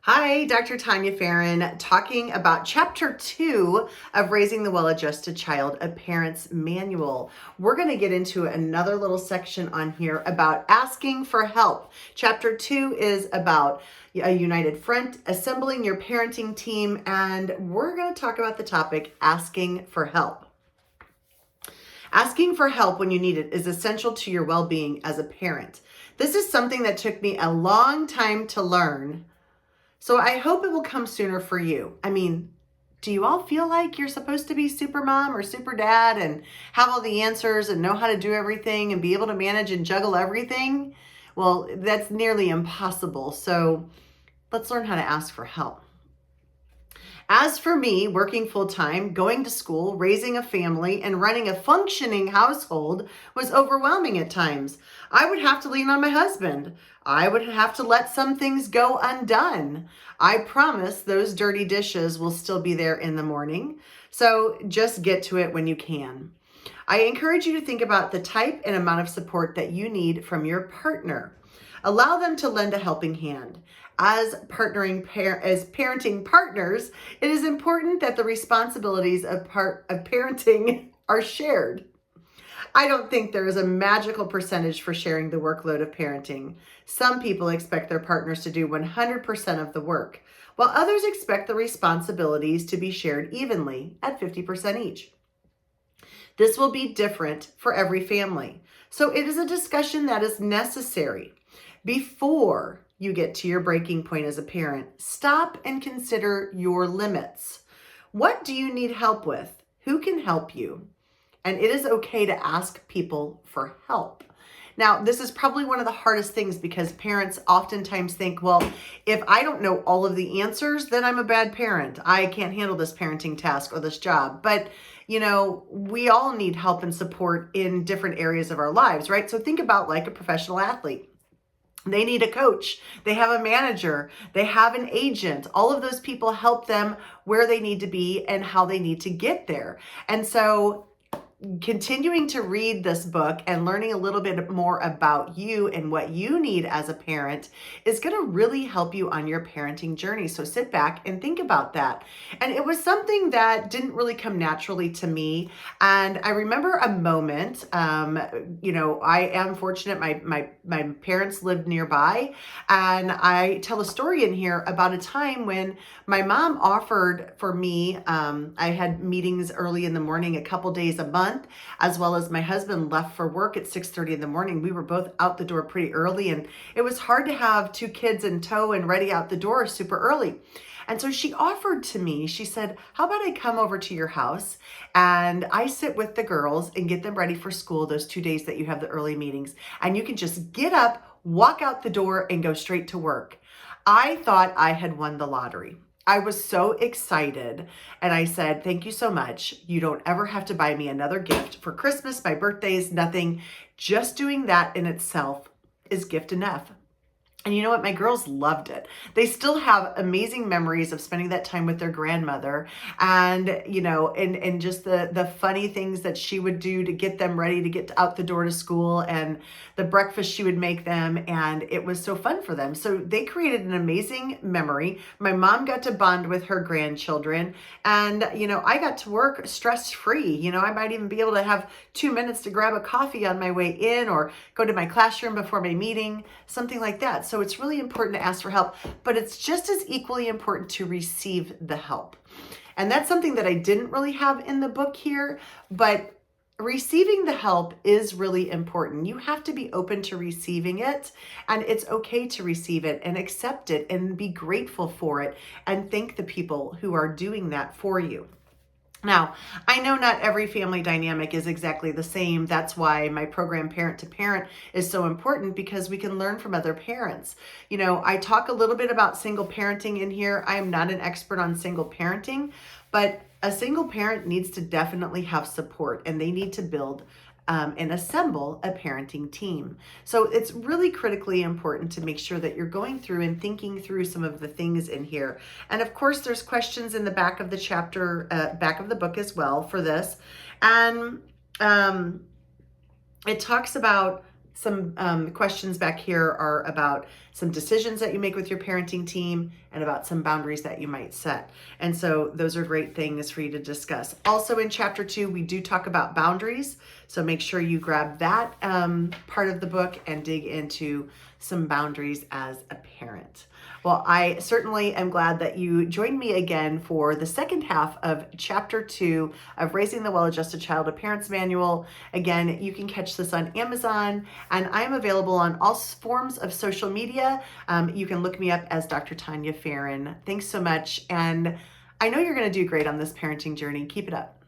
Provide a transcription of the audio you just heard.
Hi, Dr. Tania Farran, talking about Chapter 2 of Raising the Well-Adjusted Child, a Parent's Manual. We're going to get into another little section on here about asking for help. Chapter 2 is about a united front, assembling your parenting team, and we're going to talk about the topic asking for help. Asking for help when you need it is essential to your well-being as a parent. This is something that took me a long time to learn. So I hope it will come sooner for you. I mean, do you all feel like you're supposed to be super mom or super dad and have all the answers and know how to do everything and be able to manage and juggle everything? Well, that's nearly impossible. So let's learn how to ask for help. As for me, working full-time, going to school, raising a family, and running a functioning household was overwhelming at times. I would have to lean on my husband. I would have to let some things go undone. I promise those dirty dishes will still be there in the morning. So just get to it when you can. I encourage you to think about the type and amount of support that you need from your partner. Allow them to lend a helping hand. As parenting partners, it is important that the responsibilities of parenting are shared. I don't think there is a magical percentage for sharing the workload of parenting. Some people expect their partners to do 100% of the work, while others expect the responsibilities to be shared evenly at 50% each. This will be different for every family, so it is a discussion that is necessary. Before you get to your breaking point as a parent, stop and consider your limits. What do you need help with? Who can help you? And it is okay to ask people for help. Now, this is probably one of the hardest things because parents oftentimes think, well, if I don't know all of the answers, then I'm a bad parent. I can't handle this parenting task or this job. But, we all need help and support in different areas of our lives, right? So think about like a professional athlete. They need a coach. They have a manager. They have an agent. All of those people help them where they need to be and how they need to get there. And so continuing to read this book and learning a little bit more about you and what you need as a parent is going to really help you on your parenting journey. So sit back and think about that. And it was something that didn't really come naturally to me. And I remember a moment, I am fortunate. My parents lived nearby, and I tell a story in here about a time when my mom offered for me, I had meetings early in the morning, a couple days a month, as well as my husband left for work at 6:30 in the morning. We were both out the door pretty early, and it was hard to have two kids in tow and ready out the door super early. And so she offered to me, she said, how about I come over to your house and I sit with the girls and get them ready for school those 2 days that you have the early meetings, and you can just get up, walk out the door, and go straight to work. I thought I had won the lottery. I was so excited, and I said, thank you so much. You don't ever have to buy me another gift for Christmas, my birthdays, nothing. Just doing that in itself is gift enough. And you know what? My girls loved it. They still have amazing memories of spending that time with their grandmother, and, and just the funny things that she would do to get them ready to get out the door to school, and the breakfast she would make them. And it was so fun for them. So they created an amazing memory. My mom got to bond with her grandchildren, and, I got to work stress-free. I might even be able to have 2 minutes to grab a coffee on my way in or go to my classroom before my meeting, something like that. So it's really important to ask for help, but it's just as equally important to receive the help. And that's something that I didn't really have in the book here, but receiving the help is really important. You have to be open to receiving it, and it's okay to receive it and accept it and be grateful for it and thank the people who are doing that for you. Now, I know not every family dynamic is exactly the same. That's why my program Parent to Parent is so important, because we can learn from other parents. I talk a little bit about single parenting in here. I am not an expert on single parenting, but a single parent needs to definitely have support, and they need to build and assemble a parenting team. So it's really critically important to make sure that you're going through and thinking through some of the things in here. And of course, there's questions in the back of the chapter, back of the book as well for this. And it talks about some questions back here are about some decisions that you make with your parenting team and about some boundaries that you might set. And so those are great things for you to discuss. Also in chapter 2, we do talk about boundaries. So make sure you grab that part of the book and dig into some boundaries as a parent. Well, I certainly am glad that you joined me again for the second half of chapter 2 of Raising the Well-Adjusted Child, a Parent's Manual. Again, you can catch this on Amazon, and I'm available on all forms of social media. You can look me up as Dr. Tania Farran. Thanks so much, and I know you're going to do great on this parenting journey. Keep it up.